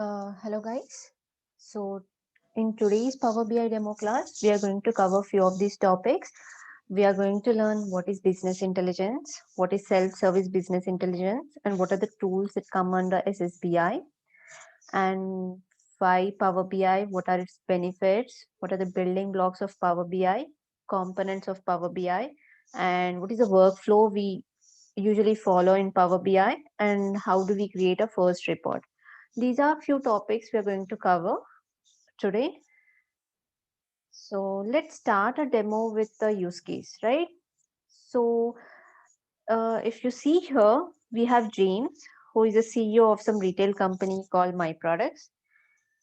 Hello guys. So in today's Power BI demo class, we are going to cover a few of these topics. We are going to learn what is business intelligence, what is self-service business intelligence, and what are the tools that come under SSBI, and why Power BI, what are its benefits, what are the building blocks of Power BI, components of Power BI, and what is the workflow we usually follow in Power BI, and how do we create a first report. These are few topics we are going to cover today. So let's start a demo with the use case, right? So if you see here, we have James, who is the CEO of some retail company called My Products.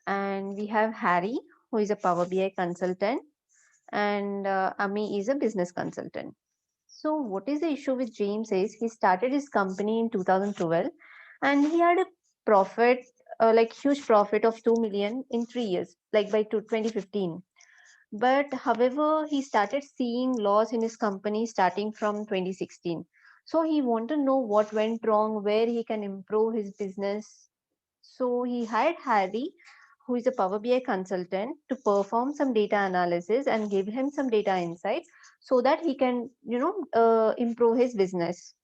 And we have Harry, who is a Power BI consultant. And Ami is a business consultant. So what is the issue with James is he started his company in 2012 and he had a profit, like huge profit of 2 million in 3 years, like by 2015. But however, he started seeing loss in his company starting from 2016. So he wanted to know what went wrong, where he can improve his business. So he hired Harry, who is a Power BI consultant, to perform some data analysis and give him some data insights so that he can, improve his business.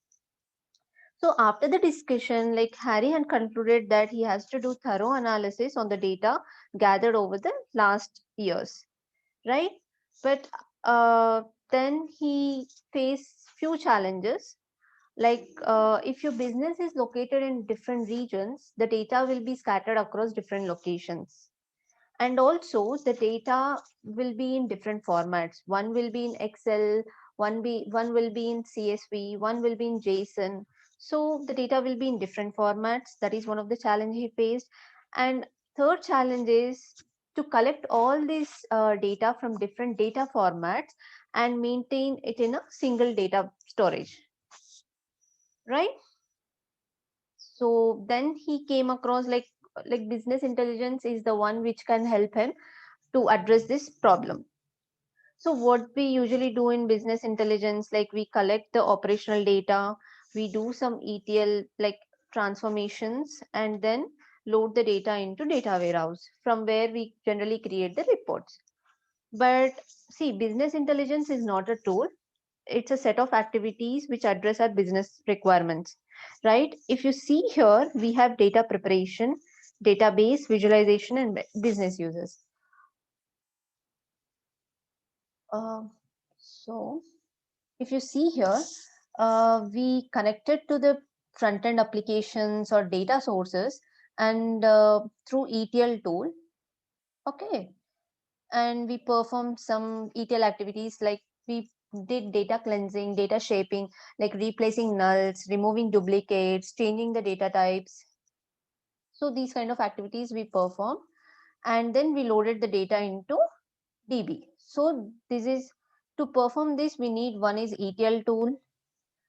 So after the discussion, like Harry had concluded that he has to do thorough analysis on the data gathered over the last years, right? But then he faced few challenges. Like if your business is located in different regions, the data will be scattered across different locations. And also the data will be in different formats. One will be in Excel, one will be in CSV, one will be in JSON. So the data will be in different formats. That is one of the challenges he faced. And third challenge is to collect all this data from different data formats and maintain it in a single data storage, right? So then he came across like business intelligence is the one which can help him to address this problem. So what we usually do in business intelligence, like we collect the operational data, we do some ETL like transformations, and then load the data into data warehouse from where we generally create the reports. But see, business intelligence is not a tool. It's a set of activities which address our business requirements, right? If you see here, we have data preparation, database visualization, and business users. Um, so if you see here, we connected to the front end applications or data sources and through ETL tool. Okay. And we performed some ETL activities like we did data cleansing, data shaping, like replacing nulls, removing duplicates, changing the data types. So these kind of activities we perform, and then we loaded the data into DB. So this is to perform this, we need one is ETL tool,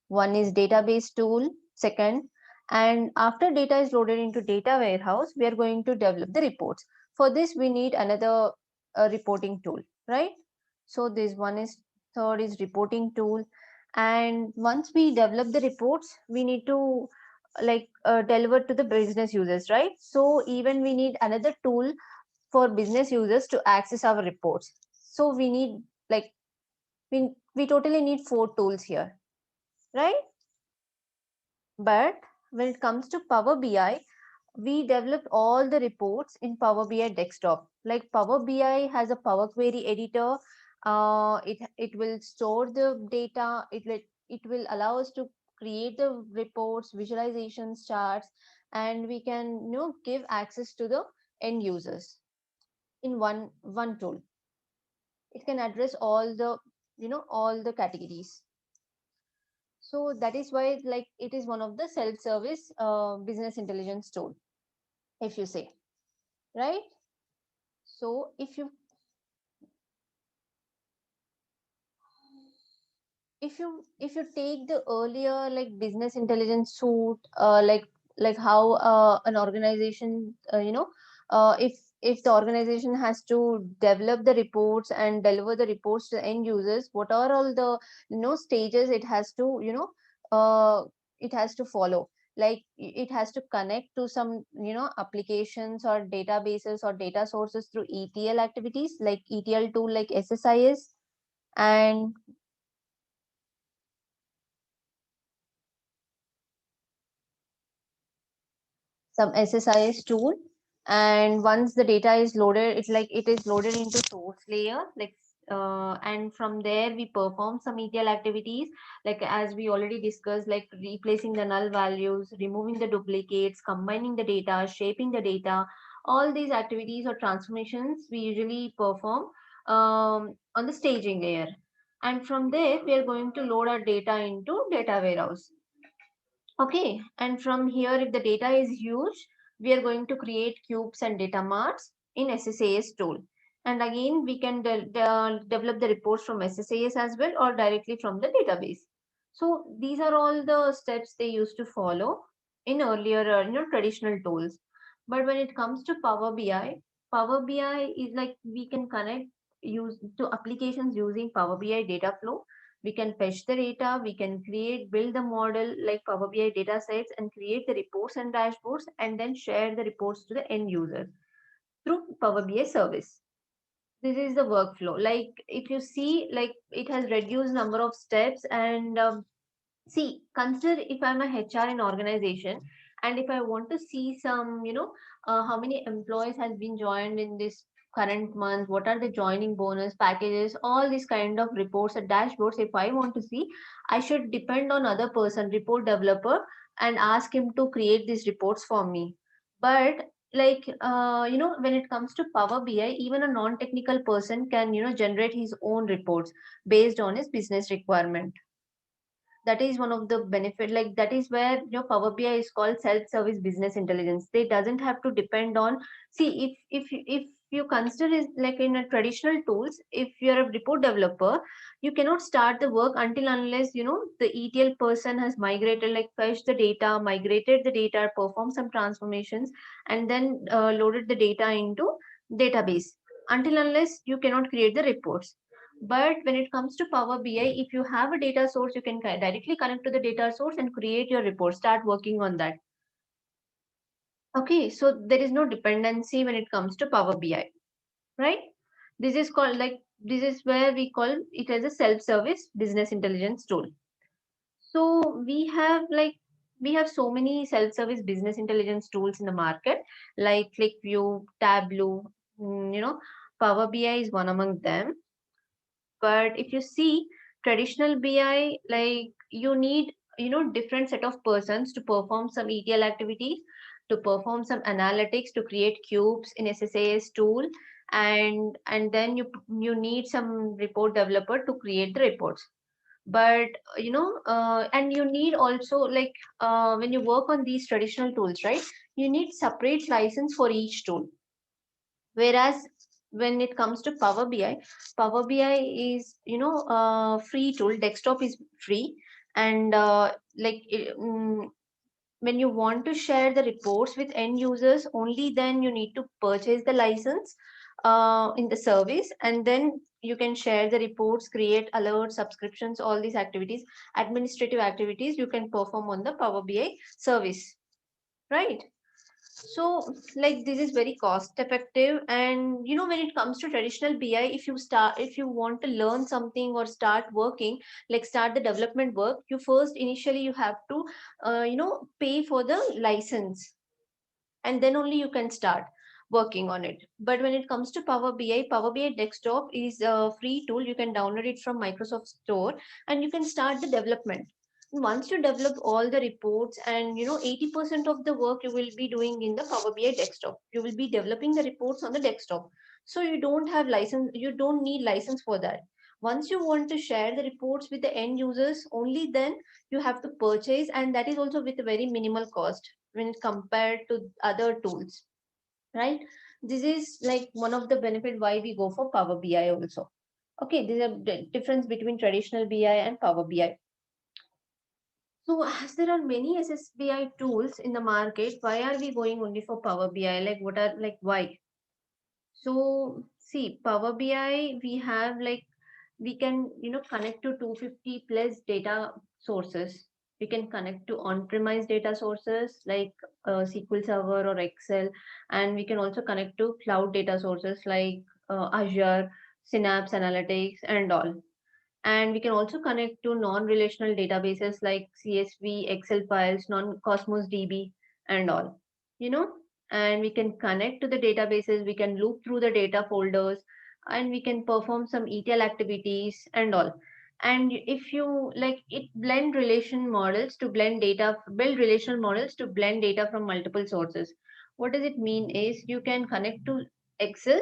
one is database tool, second, and after data is loaded into data warehouse, we are going to develop the reports. For this, we need another reporting tool, right? So this one is third is reporting tool. And once we develop the reports, we need to deliver to the business users, right? So even we need another tool for business users to access our reports. So we need like we totally need 4 tools here, right? But when it comes to Power BI, we developed all the reports in Power BI desktop. Like Power BI has a Power Query editor. It will store the data. It will allow us to create the reports, visualizations, charts, and we can give access to the end users in one tool. It can address all the all the categories. So that is why like it is one of the self-service business intelligence tool, if you say, right? So if you take the earlier like business intelligence suite, like how an organization if the organization has to develop the reports and deliver the reports to end users, what are all the stages it has to it has to follow. like it has to connect to some, applications or databases or data sources through ETL activities, like ETL tool like SSIS, and some SSIS tool. And once the data is loaded, it is loaded into source layer, and from there we perform some ETL activities, like as we already discussed, like replacing the null values, removing the duplicates, combining the data, shaping the data. All these activities or transformations we usually perform on the staging layer. And from there we are going to load our data into data warehouse. Okay, and from here, if the data is huge, we are going to create cubes and data marts in SSAS tool. And again, we can develop the reports from SSAS as well, or directly from the database. So these are all the steps they used to follow in earlier, traditional tools. But when it comes to Power BI is like we can connect use to applications using Power BI data flow. We can fetch the data, we can build the model like Power BI data sets, and create the reports and dashboards, and then share the reports to the end user through Power BI service. This is the workflow. Like if you see, like it has reduced number of steps. And see, consider if I'm a HR in organization, and if I want to see some, how many employees has been joined in this current month, what are the joining bonus packages, all these kind of reports and dashboards. If I want to see, I should depend on other person, report developer, and ask him to create these reports for me. But when it comes to Power BI, even a non-technical person can, generate his own reports based on his business requirement. That is one of the benefit, like that is where Power BI is called self-service business intelligence. They doesn't have to depend on, see, if you consider it like in a traditional tools, if you're a report developer, you cannot start the work until unless the ETL person has migrated, like fetched the data, migrated the data, performed some transformations, and then loaded the data into database. Until unless you cannot create the reports. But when it comes to Power BI, if you have a data source, you can directly connect to the data source and create your report, start working on that. Okay, so there is no dependency when it comes to Power BI, right? This is called like, this is where we call it as a self-service business intelligence tool. So we have so many self-service business intelligence tools in the market, like ClickView, Tableau, Power BI is one among them. But if you see traditional BI, like you need, different set of persons to perform some ETL activities, to perform some analytics, to create cubes in SSAS tool, and then you need some report developer to create the reports. But and you need also, like when you work on these traditional tools, right, you need separate license for each tool. Whereas when it comes to Power BI is, free tool. Desktop is free. And when you want to share the reports with end users, only then you need to purchase the license in the service, and then you can share the reports, create alerts, subscriptions, all these activities, administrative activities you can perform on the Power BI service, right? So like this is very cost effective. And when it comes to traditional BI, if you want to learn something or start working, like start the development work, you first initially you have to pay for the license, and then only you can start working on it. But when it comes to Power BI desktop is a free tool. You can download it from Microsoft Store, and you can start the development. Once you develop all the reports, and 80% of the work you will be doing in the Power BI desktop, you will be developing the reports on the desktop. So you don't have license, you don't need license for that. Once you want to share the reports with the end users, only then you have to purchase, and that is also with a very minimal cost when compared to other tools, right? This is like one of the benefit why we go for Power BI also. Okay, there's a difference between traditional BI and Power BI. So as there are many SSBI tools in the market, why are we going only for Power BI? Like what are, like why? So see, Power BI, we have like, we can connect to 250 plus data sources. We can connect to on-premise data sources like SQL Server or Excel, and we can also connect to cloud data sources like Azure, Synapse Analytics, and all. And we can also connect to non-relational databases like CSV, Excel files, non-Cosmos DB, and all. You know, and we can connect to the databases. We can loop through the data folders, and we can perform some ETL activities and all. And if you like it, blend relation models to blend data, build relational models to blend data from multiple sources. What does it mean is you can connect to Excel,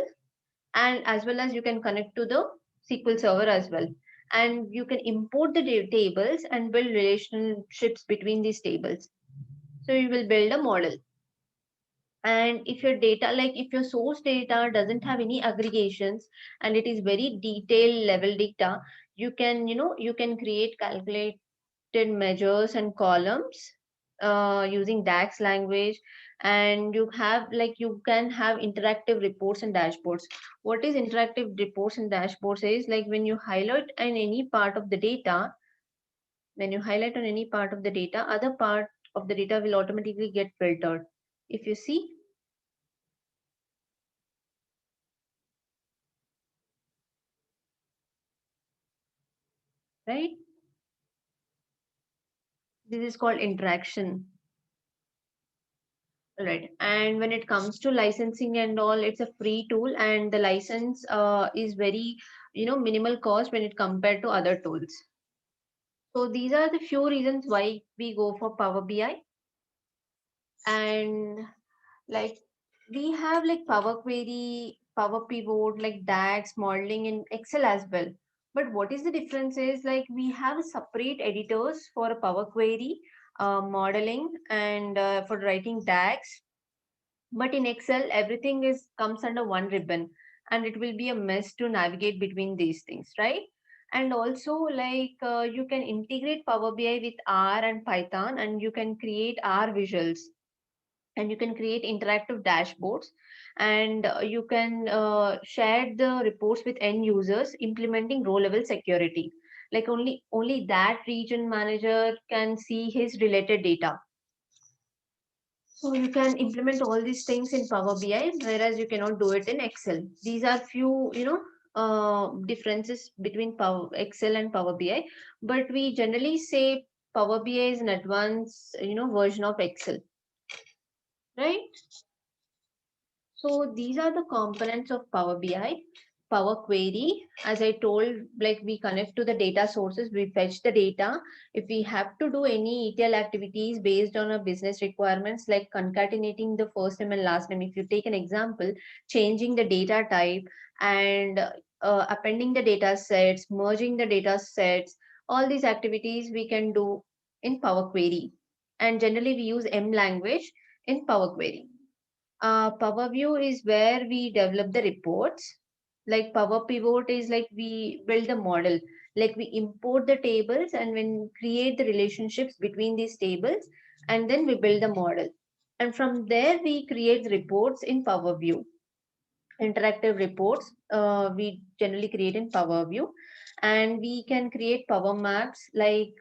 and as well as you can connect to the SQL Server as well. And you can import the tables and build relationships between these tables. So you will build a model. And if your data, like if your source data doesn't have any aggregations and it is very detailed level data, you can create calculated measures and columns using DAX language. And you can have interactive reports and dashboards. What is interactive reports and dashboards is like when you highlight on any part of the data, other part of the data will automatically get filtered. If you see, right? This is called interaction. Right. And when it comes to licensing and all, it's a free tool, and the license is very, minimal cost when it compared to other tools. So these are the few reasons why we go for Power BI. And like we have like Power Query, Power Pivot, like DAX, modeling in Excel as well. But what is the difference is like we have separate editors for a Power Query, modeling, and for writing DAX. But in Excel, everything is comes under one ribbon, and it will be a mess to navigate between these things, right? And also, like you can integrate Power BI with R and Python, and you can create R visuals, and you can create interactive dashboards, and you can share the reports with end users, implementing row level security. Like only that region manager can see his related data. So you can implement all these things in Power BI, whereas you cannot do it in Excel. These are few, differences between Power Excel and Power BI. But we generally say Power BI is an advanced, version of Excel, right? So these are the components of Power BI. Power Query, as I told, like we connect to the data sources, we fetch the data. If we have to do any ETL activities based on a business requirements, like concatenating the first name and last name, if you take an example, changing the data type, and appending the data sets, merging the data sets, all these activities we can do in Power Query. And generally we use M language in Power Query. Power View is where we develop the reports. Like Power Pivot is like we build the model. Like we import the tables and when create the relationships between these tables, and then we build the model. And from there we create the reports in Power View. Interactive reports we generally create in Power View. And we can create power maps, like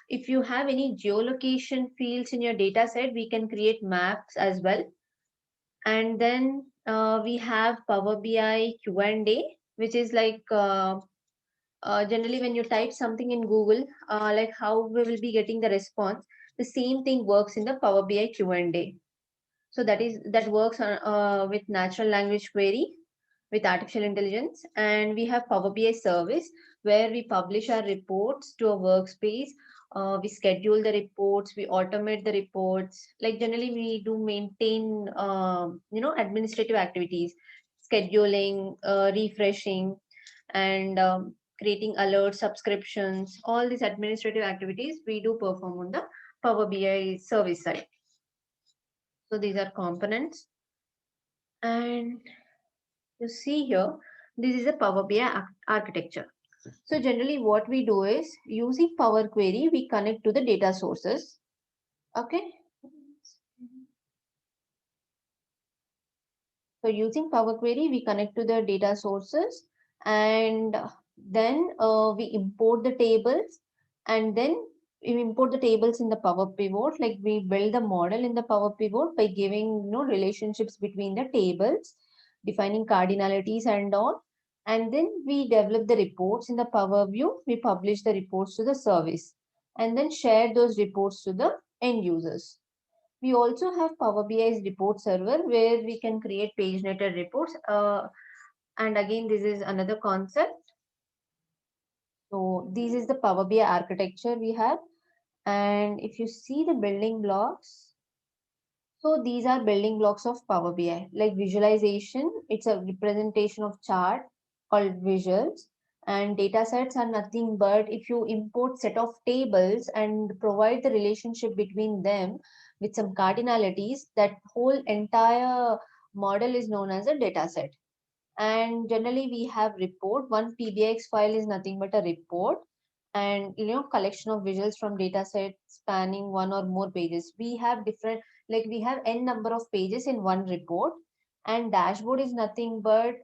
if you have any geolocation fields in your data set, we can create maps as well. And then we have Power BI Q&A, which is like generally when you type something in Google, like how we will be getting the response. The same thing works in the Power BI Q&A. So that works on, with natural language query with artificial intelligence. And we have Power BI service where we publish our reports to a workspace. We schedule the reports, we automate the reports. Like generally we do maintain, administrative activities, scheduling, refreshing, and creating alerts, subscriptions, all these administrative activities we do perform on the Power BI service side. So these are components. And you see here, this is a Power BI architecture. So generally what we do is using Power Query, we connect to the data sources. Okay. So using Power Query, we connect to the data sources, and then we import the tables, and then we import the tables in the Power Pivot, like we build the model in the Power Pivot by giving relationships between the tables, defining cardinalities and all. And then we develop the reports in the Power View. We publish the reports to the service and then share those reports to the end users. We also have Power BI's report server where we can create paginated reports. And again, this is another concept. So this is the Power BI architecture we have. And if you see the building blocks, so these are building blocks of Power BI, like visualization. It's a representation of chart called visuals, and data sets are nothing but if you import set of tables and provide the relationship between them with some cardinalities, that whole entire model is known as a data set. And generally we have report. One PBX file is nothing but a report, and collection of visuals from data sets spanning one or more pages. We have different, like we have n number of pages in one report. And dashboard is nothing but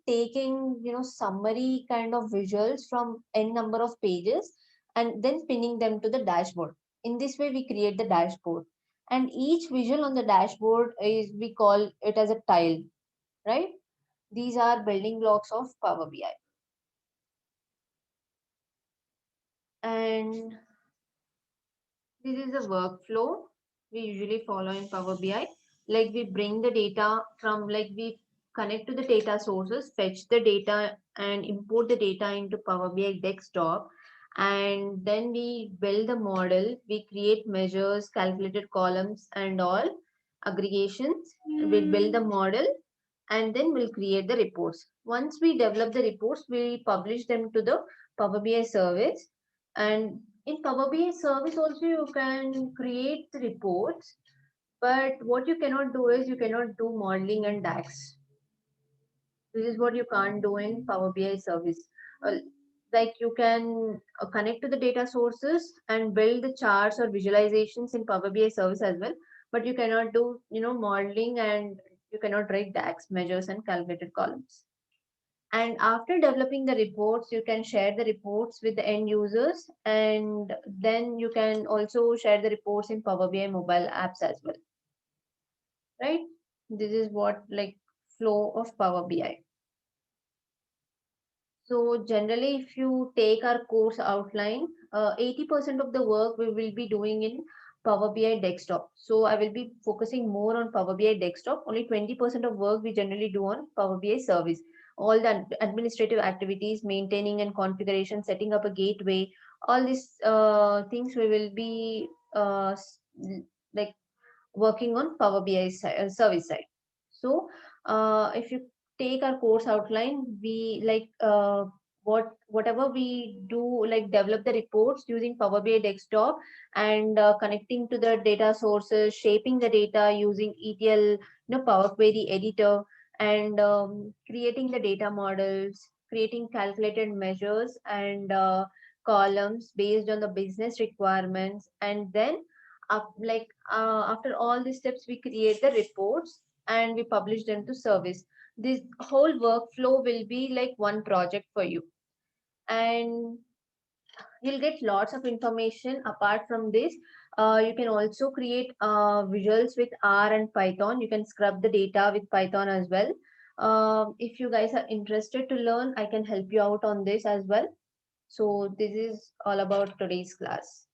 taking summary kind of visuals from n number of pages and then pinning them to the dashboard. In this way we create the dashboard, and each visual on the dashboard is, we call it as a tile, right? These are building blocks of Power BI. And this is the workflow we usually follow in Power BI. Like we bring the data from, like we connect to the data sources, fetch the data and import the data into Power BI desktop. And then we build the model, we create measures, calculated columns and all aggregations. We build the model and then we'll create the reports. Once we develop the reports, we publish them to the Power BI service. And in Power BI service also you can create the reports, but what you cannot do is you cannot do modeling and DAX. This is what you can't do in Power BI service. Uh, like you can connect to the data sources and build the charts or visualizations in Power BI service as well, but you cannot do modeling, and you cannot write DAX measures and calculated columns. And after developing the reports, you can share the reports with the end users, and then you can also share the reports in Power BI mobile apps as well, right? This is what, like, flow of Power BI. So generally, if you take our course outline, 80% of the work we will be doing in Power BI desktop. So I will be focusing more on Power BI desktop. Only 20% of work we generally do on Power BI service. All the administrative activities, maintaining and configuration, setting up a gateway, all these things we will be like working on Power BI service side. So if you take our course outline, we like whatever we do, like develop the reports using Power BI desktop and connecting to the data sources, shaping the data using ETL, Power Query editor, and creating the data models, creating calculated measures and columns based on the business requirements, and then after all these steps we create the reports and we publish them to service. This whole workflow will be like one project for you, and you'll get lots of information. Apart from this, you can also create visuals with R and Python. You can scrub the data with Python as well. If you guys are interested to learn, I can help you out on this as well. So this is all about today's class.